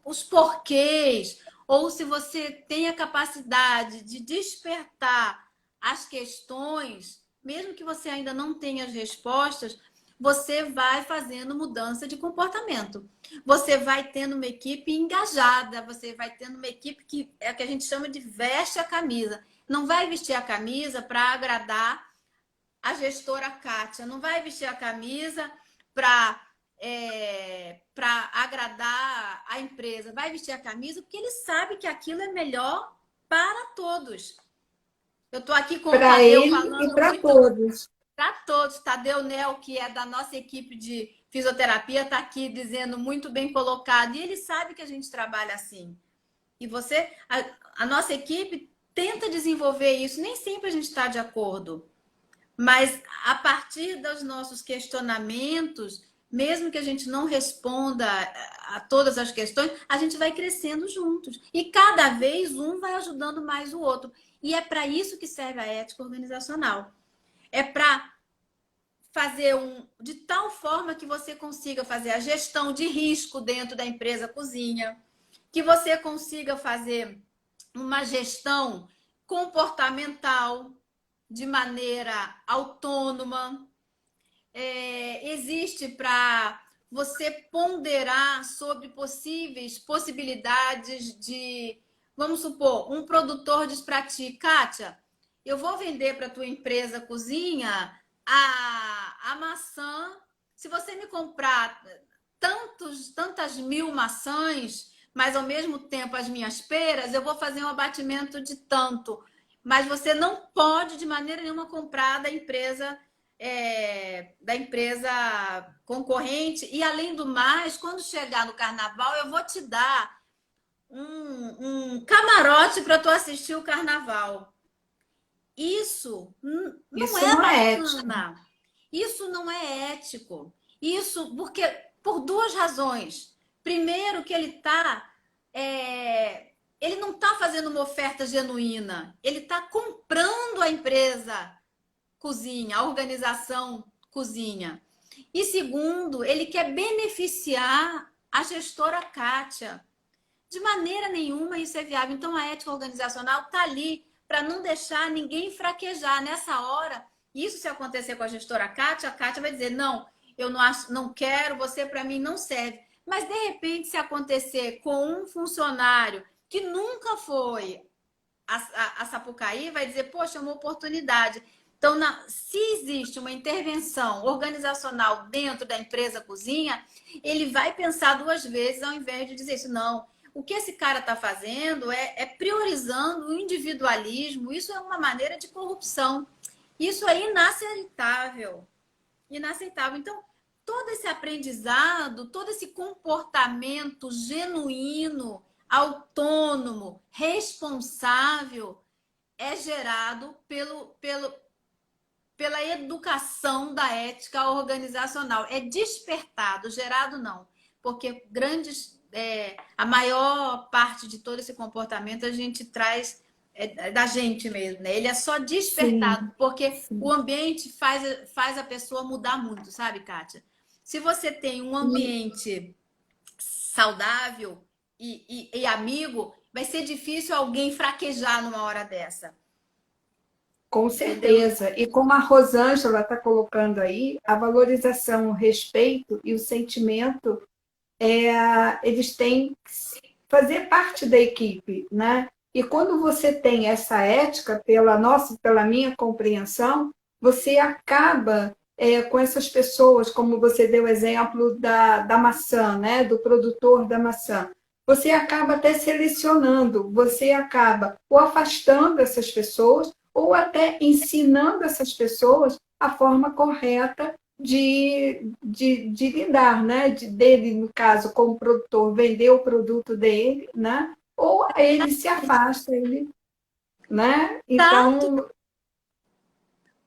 os porquês, ou se você tem a capacidade de despertar as questões, mesmo que você ainda não tenha as respostas, você vai fazendo mudança de comportamento. Você vai tendo uma equipe engajada, você vai tendo uma equipe que é o que a gente chama de veste a camisa. Não vai vestir a camisa para agradar a gestora Kátia, não vai vestir a camisa para agradar a empresa, vai vestir a camisa porque ele sabe que aquilo é melhor para todos. Eu estou aqui com o Para Tadeu ele e falando para muito todos. para todos. Tadeu Nel, que é da nossa equipe de fisioterapia, está aqui dizendo muito bem colocado. E ele sabe que a gente trabalha assim. E a nossa equipe tenta desenvolver isso. Nem sempre a gente está de acordo. Mas a partir dos nossos questionamentos, mesmo que a gente não responda a todas as questões, a gente vai crescendo juntos. E cada vez um vai ajudando mais o outro. E é para isso que serve a ética organizacional. É para fazer de tal forma que você consiga fazer a gestão de risco dentro da empresa cozinha, que você consiga fazer uma gestão comportamental de maneira autônoma. Existe para você ponderar sobre possibilidades de, vamos supor, um produtor diz para ti, Kátia, eu vou vender para a tua empresa cozinha a maçã, se você me comprar tantas mil maçãs, mas ao mesmo tempo as minhas peras, eu vou fazer um abatimento de tanto. Mas você não pode, de maneira nenhuma, comprar da empresa concorrente. E, além do mais, quando chegar no carnaval, eu vou te dar um camarote para tu assistir o carnaval. Isso não Isso é não é ético. bacana. Isso não é ético. Isso porque por duas razões. Primeiro, que ele não está fazendo uma oferta genuína. Ele está comprando a empresa cozinha, a organização cozinha. E segundo, ele quer beneficiar a gestora Kátia. De maneira nenhuma isso é viável. Então, a ética organizacional está ali para não deixar ninguém fraquejar. Nessa hora, isso se acontecer com a gestora Kátia, a Kátia vai dizer, não, eu não quero, você para mim não serve. Mas, de repente, se acontecer com um funcionário que nunca foi a Sapucaí, vai dizer, poxa, é uma oportunidade. Então, se existe uma intervenção organizacional dentro da empresa cozinha, ele vai pensar duas vezes ao invés de dizer isso. Não, o que esse cara está fazendo é priorizando o individualismo. Isso é uma maneira de corrupção. Isso é inaceitável. Inaceitável. Então, todo esse aprendizado, todo esse comportamento genuíno, autônomo, responsável, é gerado pela educação da ética organizacional. É despertado, gerado não. Porque a maior parte de todo esse comportamento a gente traz da gente mesmo, né? Ele é só despertado, Sim, porque o sim. ambiente faz a pessoa mudar muito, sabe, Kátia? Se você tem um ambiente saudável e amigo, vai ser difícil alguém fraquejar numa hora dessa. Com Entendeu? certeza. E como a Rosângela está colocando aí, a valorização, o respeito e o sentimento, eles têm que fazer parte da equipe, né? E quando você tem essa ética, pela minha compreensão, você acaba com essas pessoas, como você deu o exemplo da maçã, né? Do produtor da maçã. Você acaba até selecionando, você acaba ou afastando essas pessoas, ou até ensinando essas pessoas a forma correta de lidar, né? Dele, no caso, como produtor, vender o produto dele, né? Ou ele se afasta, né? Exato. Então,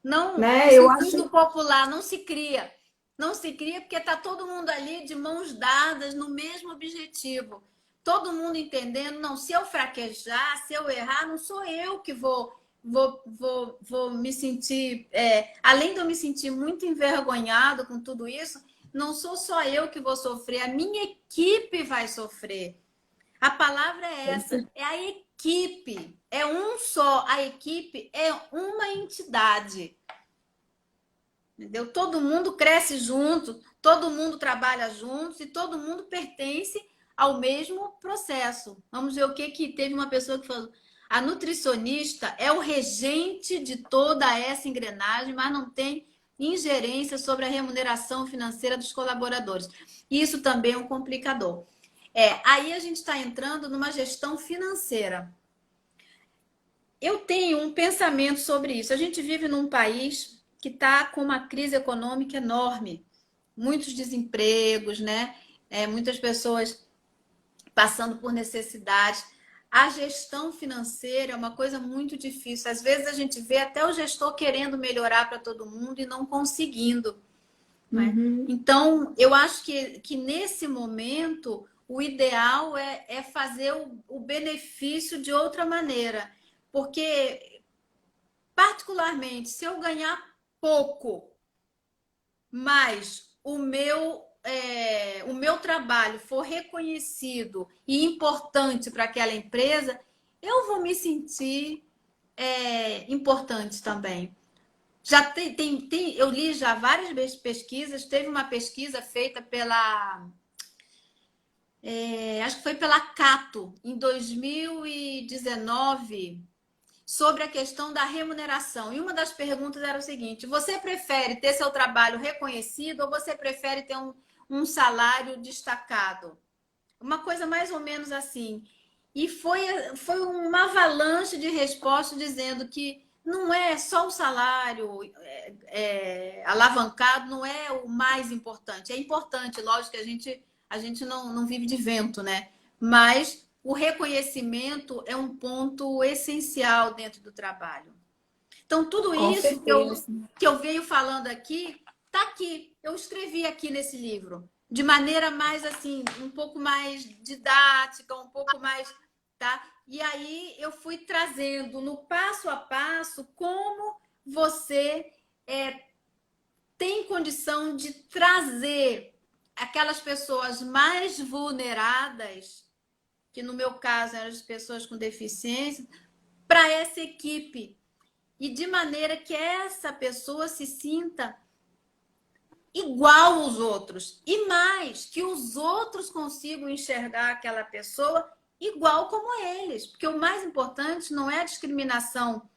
Não, o né, eu circuito acho popular não se cria. Não se cria porque está todo mundo ali de mãos dadas no mesmo objetivo. Todo mundo entendendo, não, se eu fraquejar, se eu errar, não sou eu que vou me sentir. Além de eu me sentir muito envergonhado com tudo isso, não sou só eu que vou sofrer, a minha equipe vai sofrer. A palavra é essa, é a equipe. É um só. A equipe é uma entidade. Entendeu? Todo mundo cresce junto, todo mundo trabalha juntos e todo mundo pertence ao mesmo processo. Vamos ver o que teve uma pessoa que falou. A nutricionista é o regente de toda essa engrenagem, mas não tem ingerência sobre a remuneração financeira dos colaboradores. Isso também é um complicador. Aí a gente está entrando numa gestão financeira. Eu tenho um pensamento sobre isso. A gente vive num país que está com uma crise econômica enorme, muitos desempregos, né? Muitas pessoas passando por necessidades. A gestão financeira é uma coisa muito difícil. Às vezes a gente vê até o gestor querendo melhorar para todo mundo e não conseguindo. Né? uhum, Então, eu acho que nesse momento o ideal é fazer o benefício de outra maneira. Porque, particularmente, se eu ganhar pouco, mas o meu trabalho for reconhecido e importante para aquela empresa, eu vou me sentir importante também. Já eu li já várias pesquisas, teve uma pesquisa feita acho que foi pela Cato, em 2019, sobre a questão da remuneração. E uma das perguntas era o seguinte: você prefere ter seu trabalho reconhecido ou você prefere ter um salário destacado? Uma coisa mais ou menos assim. E foi uma avalanche de respostas dizendo que não é só o salário alavancado, não é o mais importante. É importante, lógico que a gente não vive de vento, né? Mas o reconhecimento é um ponto essencial dentro do trabalho. Então, tudo com isso certeza. que eu venho falando aqui, tá aqui. Eu escrevi aqui nesse livro. De maneira mais assim, um pouco mais didática, um pouco mais. Tá? E aí eu fui trazendo no passo a passo como você tem condição de trazer aquelas pessoas mais vulneradas, que no meu caso eram as pessoas com deficiência, para essa equipe. E de maneira que essa pessoa se sinta igual aos outros. E mais, que os outros consigam enxergar aquela pessoa igual como eles. Porque o mais importante não é a discriminação,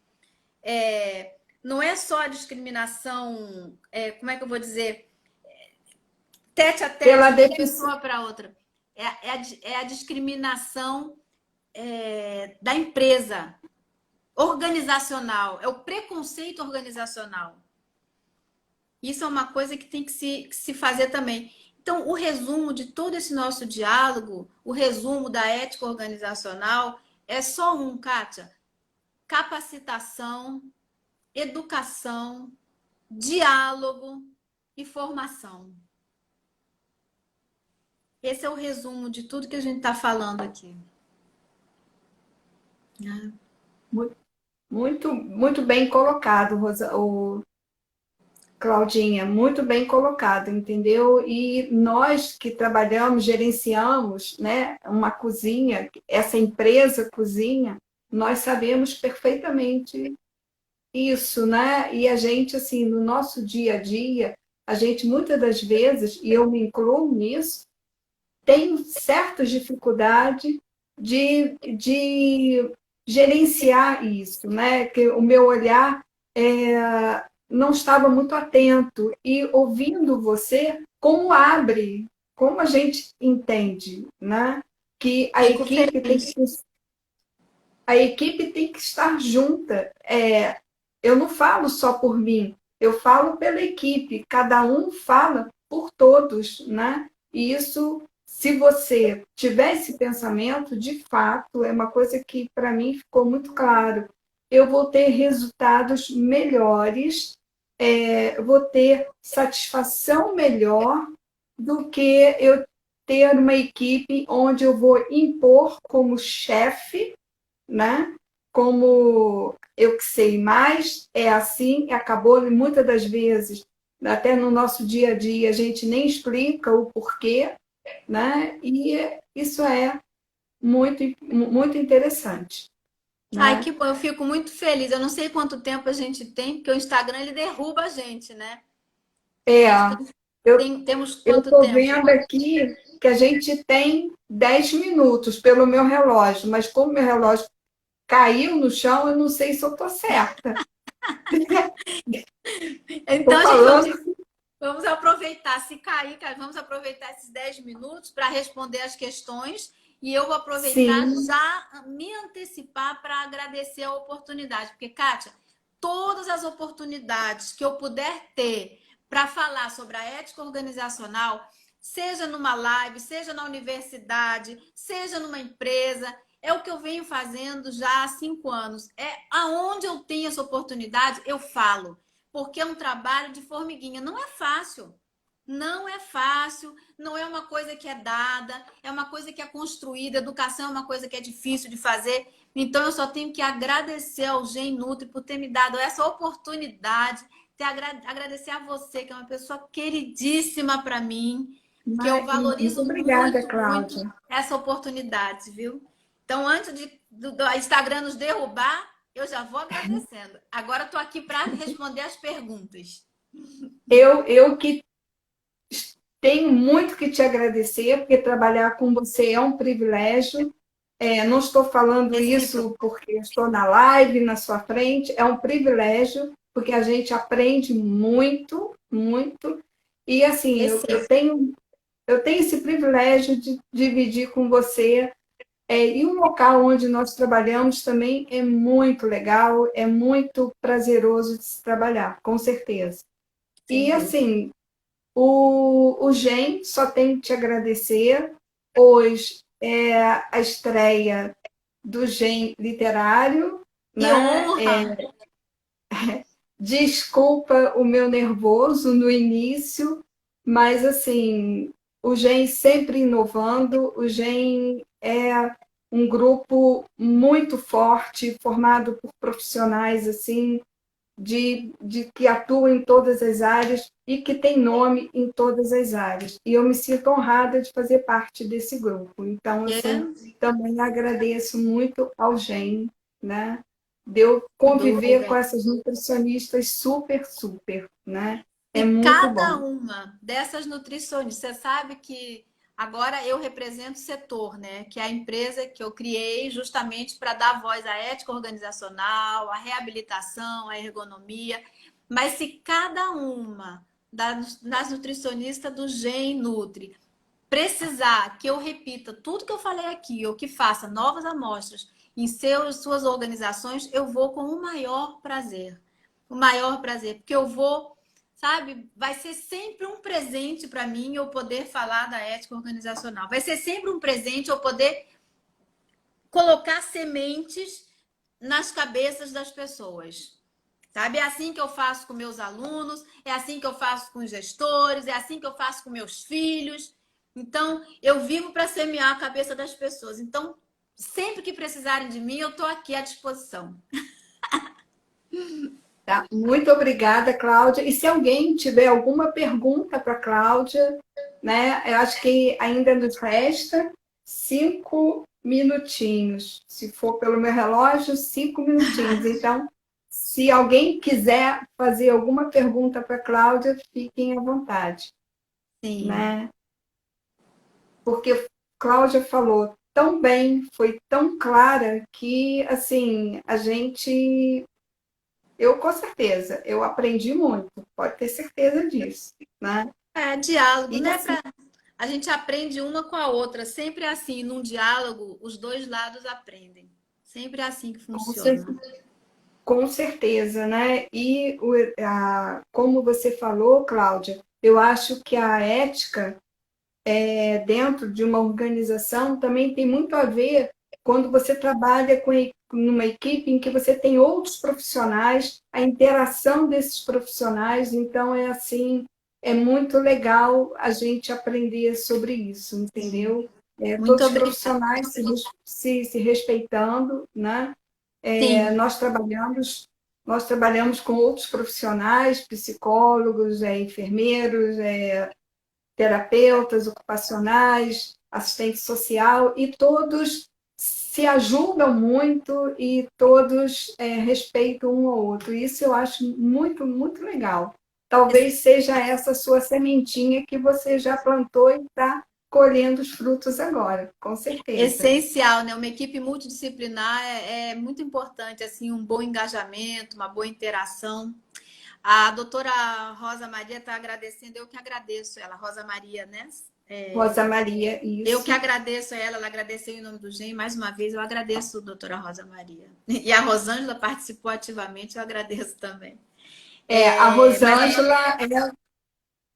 não é só a discriminação, como é que eu vou dizer, tete a tete Pela de uma deficiência. pessoa para outra. é a discriminação da empresa, organizacional, é o preconceito organizacional. Isso é uma coisa que tem que se fazer também. Então, o resumo de todo esse nosso diálogo, o resumo da ética organizacional, é só um, Kátia: capacitação, educação, diálogo e formação. Esse é o resumo de tudo que a gente está falando aqui. Muito, muito bem colocado, Claudinha, muito bem colocado, entendeu? E nós que trabalhamos, gerenciamos, né, uma cozinha, essa empresa cozinha, nós sabemos perfeitamente isso, né? E a gente, assim, no nosso dia a dia, a gente muitas das vezes, e eu me incluo nisso, tem certas dificuldades de gerenciar isso, né? Que o meu olhar não estava muito atento e ouvindo você, como abre, como a gente entende, né? Que a equipe tem que estar junta. Eu não falo só por mim, eu falo pela equipe, cada um fala por todos, né? E isso, se você tiver esse pensamento, de fato, é uma coisa que para mim ficou muito claro. Eu vou ter resultados melhores, vou ter satisfação melhor do que eu ter uma equipe onde eu vou impor como chefe, né? Como eu que sei mais, é assim, acabou, e muitas das vezes, até no nosso dia a dia, a gente nem explica o porquê, né? E isso é muito, muito interessante, Ai, né? que bom, eu fico muito feliz. Eu não sei quanto tempo a gente tem, porque o Instagram ele derruba a gente, né? É, Nós eu temos eu quanto estou tempo? vendo aqui que a gente tem 10 minutos pelo meu relógio, mas como meu relógio caiu no chão, eu não sei se eu estou certa. Estou Então, gente, falando, vamos aproveitar. Se cair, vamos aproveitar esses 10 minutos para responder as questões. E eu vou aproveitar sim, já me antecipar para agradecer a oportunidade. Porque, Kátia, todas as oportunidades que eu puder ter para falar sobre a ética organizacional, seja numa live, seja na universidade, seja numa empresa, é o que eu venho fazendo já há 5 anos. É aonde eu tenho essa oportunidade, eu falo. Porque é um trabalho de formiguinha. Não é fácil. Não é fácil, não é uma coisa que é dada, é uma coisa que é construída. Educação é uma coisa que é difícil de fazer. Então, eu só tenho que agradecer ao Gen Nutri por ter me dado essa oportunidade, agradecer a você, que é uma pessoa queridíssima para mim, que eu muito valorizo obrigada, muito, muito Cláudia. essa oportunidade, viu? Então, antes do Instagram nos derrubar, eu já vou agradecendo. Agora estou aqui para responder as perguntas. Eu que tenho muito que te agradecer, porque trabalhar com você é um privilégio. Não estou falando Recíproco. isso porque estou na live, na sua frente, é um privilégio, porque a gente aprende muito, muito. E assim, eu tenho esse privilégio de dividir com você. E um local onde nós trabalhamos também é muito legal, é muito prazeroso de se trabalhar, com certeza. E Sim. assim, o Gen só tem que te agradecer. Hoje é a estreia do Gen Literário, Que né? honra! Desculpa o meu nervoso no início, mas assim, o Gen sempre inovando, o Gen é um grupo muito forte, formado por profissionais assim de que atuam em todas as áreas e que tem nome em todas as áreas. E eu me sinto honrada de fazer parte desse grupo. Então, assim, É, também agradeço muito ao Gen, né? De eu conviver com dúvida. essas nutricionistas super, super, né? É E muito cada bom. uma dessas nutricionistas, você sabe que agora eu represento o setor, né? Que é a empresa que eu criei justamente para dar voz à ética organizacional, à reabilitação, à ergonomia. Mas se cada uma das nutricionistas do Gen Nutri precisar que eu repita tudo que eu falei aqui, ou que faça novas amostras em suas organizações, eu vou com o maior prazer. O maior prazer, porque eu vou, sabe, vai ser sempre um presente para mim eu poder falar da ética organizacional. Vai ser sempre um presente eu poder colocar sementes nas cabeças das pessoas. Sabe? É assim que eu faço com meus alunos, é assim que eu faço com os gestores, é assim que eu faço com meus filhos. Então, eu vivo para semear a cabeça das pessoas. Então, sempre que precisarem de mim, eu estou aqui à disposição. Tá? Muito obrigada, Cláudia. E se alguém tiver alguma pergunta para a Cláudia, né? Eu acho que ainda nos resta 5 minutinhos. Se for pelo meu relógio, 5 minutinhos. Então, se alguém quiser fazer alguma pergunta para a Cláudia, fiquem à vontade, Sim. né? Porque Cláudia falou tão bem, foi tão clara que, assim, a gente eu, com certeza, eu aprendi muito, pode ter certeza disso, né? É diálogo, E né? assim, A gente aprende uma com a outra. Sempre é assim, num diálogo, os dois lados aprendem. Sempre é assim que com, cer funciona. com certeza, né? E como você falou, Cláudia, eu acho que a ética dentro de uma organização também tem muito a ver quando você trabalha numa equipe em que você tem outros profissionais, a interação desses profissionais, então é assim, é muito legal a gente aprender sobre isso, Sim. entendeu? Muito Todos os obrigada. profissionais se respeitando, né? Sim, Nós trabalhamos com outros profissionais, psicólogos, enfermeiros, terapeutas ocupacionais, assistente social, e todos se ajudam muito e todos respeitam um ao outro. Isso eu acho muito, muito legal. Talvez seja essa sua sementinha que você já plantou e está colhendo os frutos agora, com certeza. essencial, né? Uma equipe multidisciplinar é muito importante, assim, um bom engajamento, uma boa interação. A doutora Rosa Maria está agradecendo, eu que agradeço ela, Rosa Maria, né? Rosa Maria, Eu que isso. agradeço a ela, ela agradeceu em nome do GEM. Mais uma vez, eu agradeço a doutora Rosa Maria. E a Rosângela participou ativamente, eu agradeço também. A Mas Rosângela,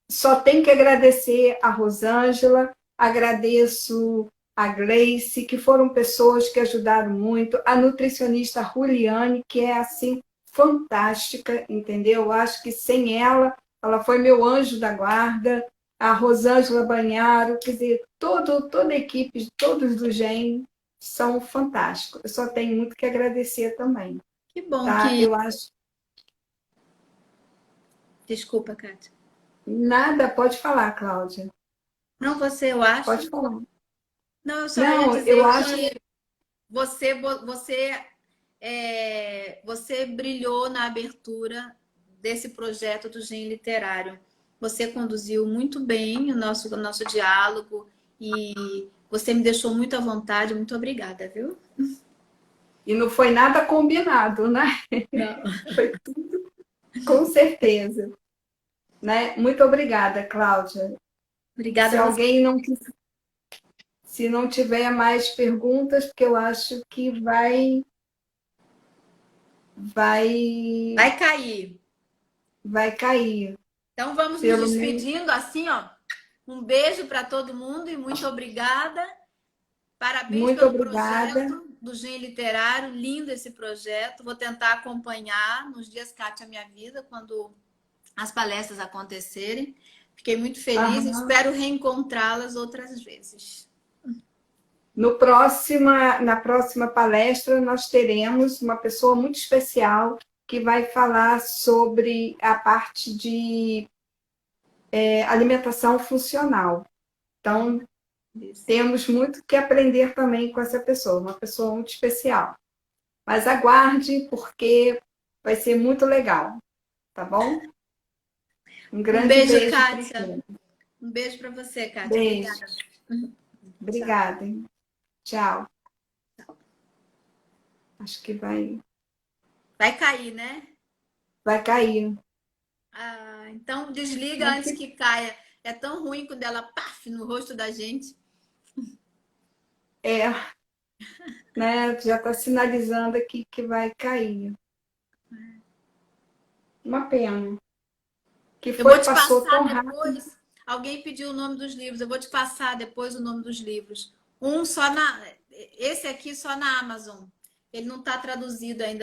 só tenho que agradecer a Rosângela, agradeço a Gleice, que foram pessoas que ajudaram muito, a nutricionista Juliane, que é assim fantástica, entendeu? Eu acho que sem ela, ela foi meu anjo da guarda, a Rosângela Banharo, quer dizer, toda a equipe, todos do GEM são fantásticos. Eu só tenho muito que agradecer também, que bom tá? que. Eu acho Desculpa, Kátia. nada, pode falar, Cláudia. Não, você, eu acho. Pode falar. Não, eu só ia Não, eu dizer acho. que você brilhou na abertura desse projeto do Gen Literário. Você conduziu muito bem o nosso diálogo e você me deixou muito à vontade. Muito obrigada, viu? E não foi nada combinado, né? Não. Foi com certeza. Né? Muito obrigada, Cláudia. Se Obrigada a você. alguém não, se não tiver mais perguntas, porque eu acho que vai, Vai cair. vai cair. Então vamos nos Pelo menos. despedindo assim, ó. Um beijo para todo mundo e muito obrigada. Parabéns Muito pelo obrigada. projeto do Gen Literário, lindo esse projeto. Vou tentar acompanhar nos dias Cátia Minha Vida, quando as palestras acontecerem. Fiquei muito feliz e Aham. espero reencontrá-las outras vezes. Na próxima palestra, nós teremos uma pessoa muito especial que vai falar sobre a parte de alimentação funcional. Então, Isso. temos muito que aprender também com essa pessoa, uma pessoa muito especial. Mas aguarde, porque vai ser muito legal, tá bom? Um Um grande beijo, beijo para Kátia. você. Um beijo para você, Kátia. Beijo. Obrigada. Tchau. Obrigada. Hein? Tchau. Acho que Vai cair, né? vai cair. Ah, então desliga Não antes fica que caia. É tão ruim quando ela paf no rosto da gente. É, né? Já está sinalizando aqui que vai cair. Uma pena. Que Eu vou foi, te passou passar tão rápido. depois. Alguém pediu o nome dos livros. Eu vou te passar depois o nome dos livros. Um só na. Esse aqui só na Amazon. Ele não está traduzido ainda